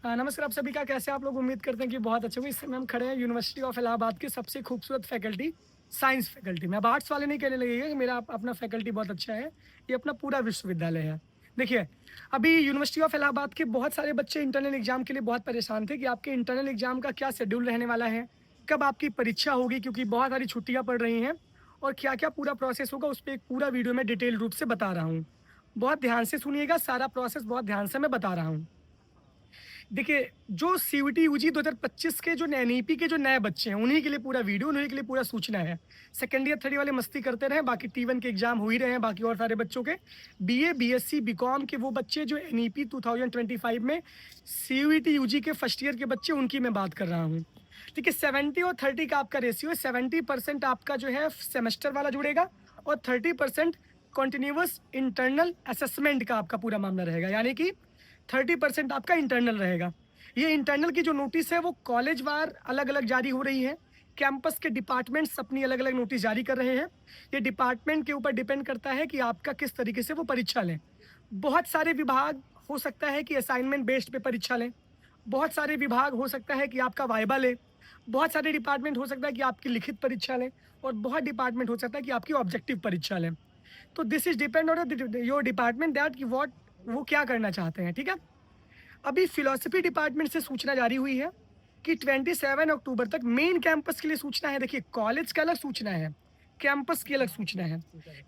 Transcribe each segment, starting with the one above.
नमस्कार आप सभी का कैसे आप लोग उम्मीद करते हैं कि बहुत अच्छे होंगे। इस समय हम खड़े हैं यूनिवर्सिटी ऑफ इलाहाबाद की सबसे खूबसूरत फैकल्टी साइंस फैकल्टी में। अब आर्ट्स वाले नहीं कहने लगेंगे कि मेरा अपना फैकल्टी बहुत अच्छा है, ये अपना पूरा विश्वविद्यालय है। देखिए, अभी यूनिवर्सिटी ऑफ इलाहाबाद के बहुत सारे बच्चे इंटरनल एग्जाम के लिए बहुत परेशान थे कि आपके इंटरनल एग्जाम का क्या शेड्यूल रहने वाला है, कब आपकी परीक्षा होगी क्योंकि बहुत सारी छुट्टियां पड़ रही हैं और क्या-क्या पूरा प्रोसेस होगा उस पे एक पूरा वीडियो में डिटेल रूप से बता रहा हूँ। बहुत ध्यान से सुनिएगा, सारा प्रोसेस बहुत ध्यान से मैं बता रहा हूँ। देखिए, जो सीयूईटी यूजी 2025 के जो एनईपी के जो नए बच्चे हैं, उन्हीं के लिए पूरा वीडियो, उन्हीं के लिए पूरा सूचना है। सेकंड ईयर, थर्ड ईयर वाले मस्ती करते रहें, बाकी टी1 के एग्ज़ाम हो ही रहे हैं, बाकी और सारे बच्चों के। बीए, बीएससी, बीकॉम के वो बच्चे जो एनईपी 2025 में सीयूईटी यूजी के फर्स्ट ईयर के बच्चे, उनकी मैं बात कर रहा हूँ। देखिए, 70 और 30 का आपका रेशियो है। 70% आपका जो है सेमेस्टर वाला जुड़ेगा और 30% कंटीन्यूअस इंटरनल असेसमेंट का आपका पूरा मामला रहेगा। यानी कि 30% आपका इंटरनल रहेगा। ये इंटरनल की जो नोटिस है वो कॉलेज वार अलग-अलग जारी हो रही है। कैंपस के डिपार्टमेंट्स अपनी अलग-अलग नोटिस जारी कर रहे हैं। ये डिपार्टमेंट के ऊपर डिपेंड करता है कि आपका किस तरीके से वो परीक्षा लें। बहुत सारे विभाग हो सकता है कि असाइनमेंट बेस्ड पे परीक्षा लें। बहुत सारे विभाग हो सकता है कि आपका वाइवा लें। बहुत सारे डिपार्टमेंट हो सकता है कि आपकी लिखित परीक्षा लें और बहुत डिपार्टमेंट हो सकता है कि आपकी ऑब्जेक्टिव परीक्षा लें। तो this is depend on your department that कि व्हाट वो क्या करना चाहते हैं, ठीक है? अभी फिलॉसफी डिपार्टमेंट से सूचना जारी हुई है कि 27 अक्टूबर तक मेन कैंपस के लिए सूचना है। देखिए, कॉलेज का अलग सूचना है, कैंपस की अलग सूचना है।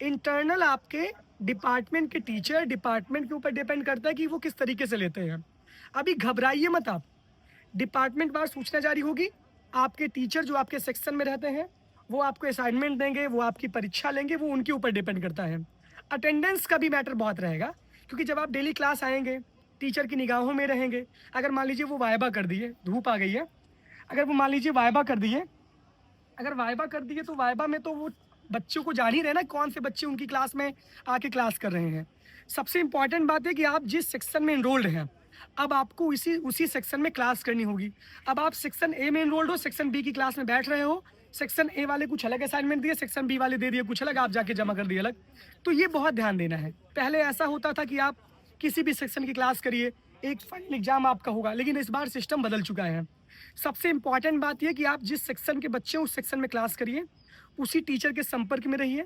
इंटरनल आपके डिपार्टमेंट के टीचर, डिपार्टमेंट के ऊपर डिपेंड करता है कि वो किस तरीके से लेते हैं। अभी घबराइए मत आप, डिपार्टमेंट वार सूचना जारी होगी। आपके टीचर जो आपके सेक्शन में रहते हैं, वो आपको असाइनमेंट देंगे, वो आपकी परीक्षा लेंगे, वो उनके ऊपर डिपेंड करता है। अटेंडेंस का भी मैटर बहुत रहेगा क्योंकि जब आप डेली क्लास आएँगे, टीचर की निगाहों में रहेंगे। अगर मान लीजिए वो वाइवा कर दिए, धूप आ गई है, अगर वो मान लीजिए वाइवा कर दिए, अगर वाइवा कर दिए तो वाइवा में तो वो बच्चों को जान ही रहे ना कौन से बच्चे उनकी क्लास में आके क्लास कर रहे हैं। सबसे इम्पोर्टेंट बात है कि आप जिस सेक्शन में एनरोल्ड हैं, अब आपको इसी उसी सेक्शन में क्लास करनी होगी। अब आप सेक्शन ए में एनरोल्ड हो, सेक्शन बी की क्लास में बैठ रहे हो, सेक्शन ए वाले कुछ अलग असाइनमेंट दिए, सेक्शन बी वाले दे दिए कुछ अलग, आप जाके जमा कर दिए अलग। तो ये बहुत ध्यान देना है। पहले ऐसा होता था कि आप किसी भी सेक्शन की क्लास करिए, एक फाइनल एग्जाम आपका होगा, लेकिन इस बार सिस्टम बदल चुका है। सबसे इम्पॉर्टेंट बात ये कि आप जिस सेक्शन के बच्चे हो उस सेक्शन में क्लास करिए, उसी टीचर के संपर्क में रहिए।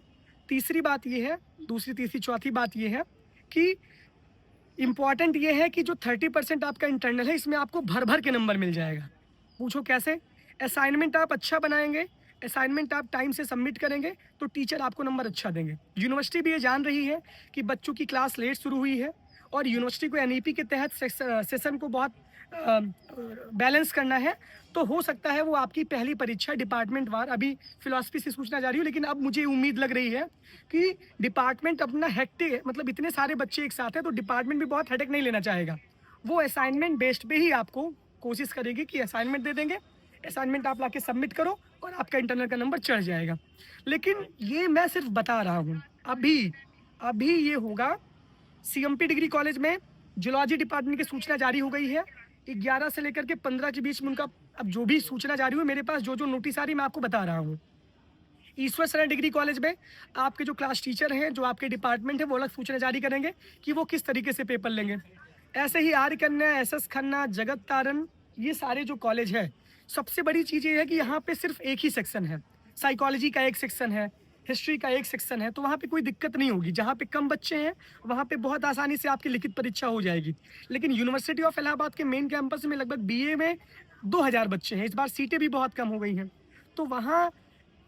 तीसरी बात ये है, दूसरी, तीसरी, चौथी बात ये है कि इम्पॉर्टेंट ये है कि जो 30% आपका इंटरनल है इसमें आपको भर-भर के नंबर मिल जाएगा। पूछो कैसे? असाइनमेंट आप अच्छा बनाएँगे, असाइनमेंट आप टाइम से सबमिट करेंगे, तो टीचर आपको नंबर अच्छा देंगे। यूनिवर्सिटी भी ये जान रही है कि बच्चों की क्लास लेट शुरू हुई है और यूनिवर्सिटी को एनईपी के तहत सेशन को बहुत बैलेंस करना है, तो हो सकता है वो आपकी पहली परीक्षा डिपार्टमेंट वार अभी फिलॉसफी से सूचना जारी हो, लेकिन अब मुझे उम्मीद लग रही है कि डिपार्टमेंट अपना हेक्टिक मतलब इतने सारे बच्चे एक साथ हैं, तो डिपार्टमेंट भी बहुत हेडेक नहीं लेना चाहेगा। वो असाइनमेंट बेस्ड पे ही आपको कोशिश करेगी कि असाइनमेंट दे देंगे, असाइनमेंट आप लाके सबमिट करो और आपका इंटरनल का नंबर चढ़ जाएगा। लेकिन ये मैं सिर्फ बता रहा हूँ। अभी, अभी ये होगा सीएमपी डिग्री कॉलेज में जूलॉजी डिपार्टमेंट की सूचना जारी हो गई है। 11 से लेकर के 15 के बीच में उनका अब जो भी सूचना जारी हुई, मेरे पास जो-जो नोटिस आ रही है मैं आपको बता रहा हूँ। ईश्वर शरण डिग्री कॉलेज में आपके जो क्लास टीचर हैं, जो आपके डिपार्टमेंट है, वो अलग सूचना जारी करेंगे कि वो किस तरीके से पेपर लेंगे। ऐसे ही आर्य कन्या, एसएस खन्ना, जगत तारण, ये सारे जो कॉलेज हैं, सबसे बड़ी चीज़ ये है कि यहाँ पे सिर्फ एक ही सेक्शन है। साइकोलॉजी का एक सेक्शन है, हिस्ट्री का एक सेक्शन है, तो वहाँ पे कोई दिक्कत नहीं होगी। जहाँ पे कम बच्चे हैं, वहाँ पे बहुत आसानी से आपकी लिखित परीक्षा हो जाएगी। लेकिन यूनिवर्सिटी ऑफ इलाहाबाद के मेन कैंपस में लगभग बीए में 2000 बच्चे हैं। इस बार सीटें भी बहुत कम हो गई हैं। तो वहाँ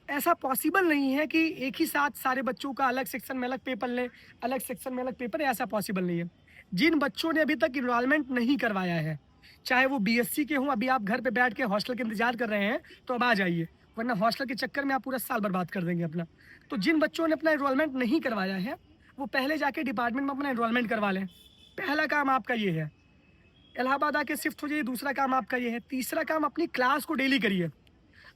ऐसा पॉसिबल नहीं है कि एक ही साथ सारे बच्चों का अलग सेक्शन में अलग पेपर लें, अलग सेक्शन में अलग पेपर, ऐसा पॉसिबल नहीं है। जिन बच्चों ने अभी तक एनरोलमेंट नहीं करवाया है, चाहे वो बीएससी के हों, अभी आप घर पे बैठ के हॉस्टल का इंतज़ार कर रहे हैं, तो अब आ जाइए, वरना हॉस्टल के चक्कर में आप पूरा साल बर्बाद कर देंगे अपना। तो जिन बच्चों ने अपना एनरोलमेंट नहीं करवाया है, वो पहले जाके डिपार्टमेंट में अपना एनरोलमेंट करवा लें। पहला काम आपका ये है। इलाहाबाद आके शिफ्ट हो जाइए, दूसरा काम आपका ये है। तीसरा काम, अपनी क्लास को डेली करिए।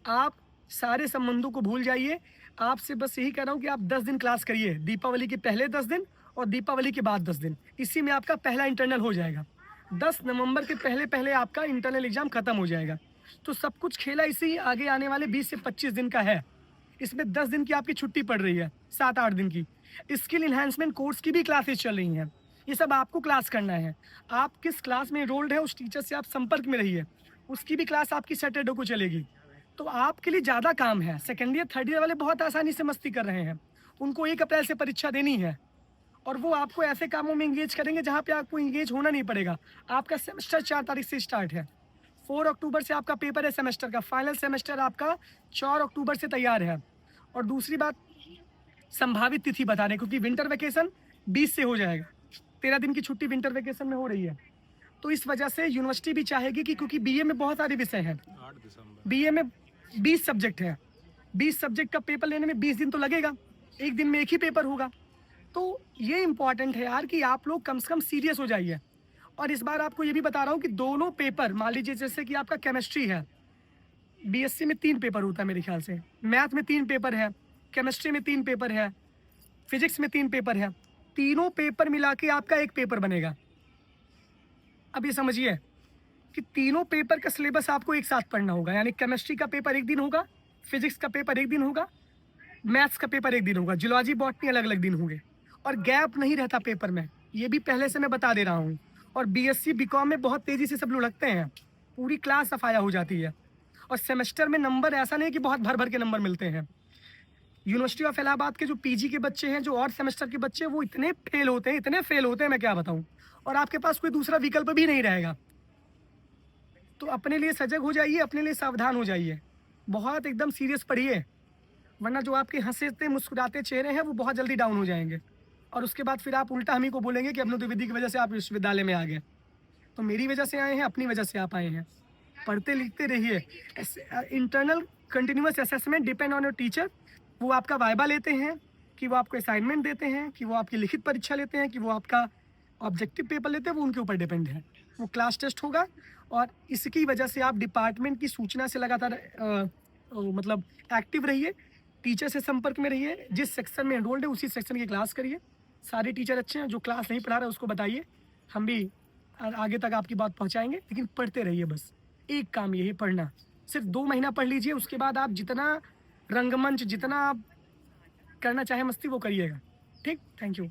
आप सारे संबंधों को भूल जाइए। आपसे बस यही कह रहा हूँ कि आप 10 दिन क्लास करिए। दीपावली के पहले 10 दिन और दीपावली के बाद 10 दिन। इसी में आपका पहला इंटरनल हो जाएगा। 10 नवंबर के पहले-पहले आपका इंटरनल एग्ज़ाम खत्म हो जाएगा। तो सब कुछ खेला इसी आगे आने वाले 20 से 25 दिन का है। इसमें 10 दिन की आपकी छुट्टी पड़ रही है, 7-8 दिन की। स्किल एनहांसमेंट कोर्स की भी क्लासेस चल रही हैं। ये सब आपको क्लास करना है। आप किस क्लास में एनरोल्ड है, उस टीचर से आप संपर्क में रहिए। उसकी भी क्लास आपकी सैटरडे को चलेगी। तो आपके लिए ज़्यादा काम है। सेकंड ईयर, थर्ड ईयर वाले बहुत आसानी से मस्ती कर रहे हैं। उनको 1 अप्रैल से परीक्षा देनी है और वो आपको ऐसे कामों में एंगेज करेंगे जहाँ पे आपको एंगेज होना नहीं पड़ेगा। आपका सेमेस्टर 4 तारीख से स्टार्ट है। 4 अक्टूबर से आपका पेपर है सेमेस्टर का। फाइनल सेमेस्टर आपका 4 अक्टूबर से तैयार है। और दूसरी बात, संभावित तिथि बता दें, क्योंकि विंटर वैकेशन 20 से हो जाएगा। 13 दिन की छुट्टी विंटर वैकेशन में हो रही है। तो इस वजह से यूनिवर्सिटी भी चाहेगी कि, क्योंकि बीए में बहुत सारे विषय हैं। 8 दिसंबर। बीए में 20 सब्जेक्ट है। 20 सब्जेक्ट का पेपर लेने में 20 दिन तो लगेगा। एक दिन में एक ही पेपर होगा। तो ये इम्पॉर्टेंट है यार कि आप लोग कम से कम सीरियस हो जाइए। और इस बार आपको ये भी बता रहा हूँ कि दोनों पेपर, मान लीजिए जैसे कि आपका केमिस्ट्री है, बीएससी में 3 पेपर होता है मेरे ख्याल से, मैथ में 3 पेपर है, केमिस्ट्री में 3 पेपर है, फिजिक्स में 3 पेपर है। तीनों पेपर मिला के आपका एक पेपर बनेगा। अब ये समझिए कि तीनों पेपर का सिलेबस आपको एक साथ पढ़ना होगा। यानी केमिस्ट्री का पेपर एक दिन होगा, फिजिक्स का पेपर एक दिन होगा, मैथ्स का पेपर एक दिन होगा, जूलॉजी बॉटनी अलग अलग दिन होंगे। और गैप नहीं रहता पेपर में, ये भी पहले से मैं बता दे रहा हूँ। और बीएससी बीकॉम में बहुत तेज़ी से सब लुढ़कते हैं, पूरी क्लास सफाया हो जाती है। और सेमेस्टर में नंबर ऐसा नहीं कि बहुत भर भर के नंबर मिलते हैं। यूनिवर्सिटी ऑफ इलाहाबाद के जो पीजी के बच्चे हैं, जो और सेमेस्टर के बच्चे हैं, वो इतने फेल होते हैं, इतने फेल होते हैं, मैं क्या बताऊँ। और आपके पास कोई दूसरा विकल्प भी नहीं रहेगा। तो अपने लिए सजग हो जाइए, अपने लिए सावधान हो जाइए, बहुत एकदम सीरियस पढ़िए, वरना जो आपके हंसते मुस्कुराते चेहरे हैं वो बहुत जल्दी डाउन हो जाएंगे। और उसके बाद फिर आप उल्टा हम ही को बोलेंगे कि अवनोद द्विवेदी की वजह से आप विश्वविद्यालय में आ गए। तो मेरी वजह से आए हैं, अपनी वजह से आप आए हैं। पढ़ते लिखते रहिए। Internal continuous assessment depend on your teacher. वो आपका वाइबा लेते हैं, कि वो आपको असाइनमेंट देते हैं, कि वो आपकी लिखित परीक्षा लेते हैं, कि वो आपका ऑब्जेक्टिव पेपर लेते हैं, वो उनके ऊपर डिपेंड है। वो क्लास टेस्ट होगा और इसकी वजह से आप डिपार्टमेंट की सूचना से लगातार मतलब एक्टिव रहिए, टीचर से संपर्क में रहिए। जिस सेक्शन में एनरोल्ड है उसी सेक्शन की क्लास करिए। सारे टीचर अच्छे हैं, जो क्लास नहीं पढ़ा रहा है उसको बताइए, हम भी आगे तक आपकी बात पहुंचाएंगे। लेकिन पढ़ते रहिए, बस एक काम यही, पढ़ना। सिर्फ 2 महीना पढ़ लीजिए, उसके बाद आप जितना रंगमंच, जितना आप करना चाहे मस्ती, वो करिएगा। ठीक, थैंक यू।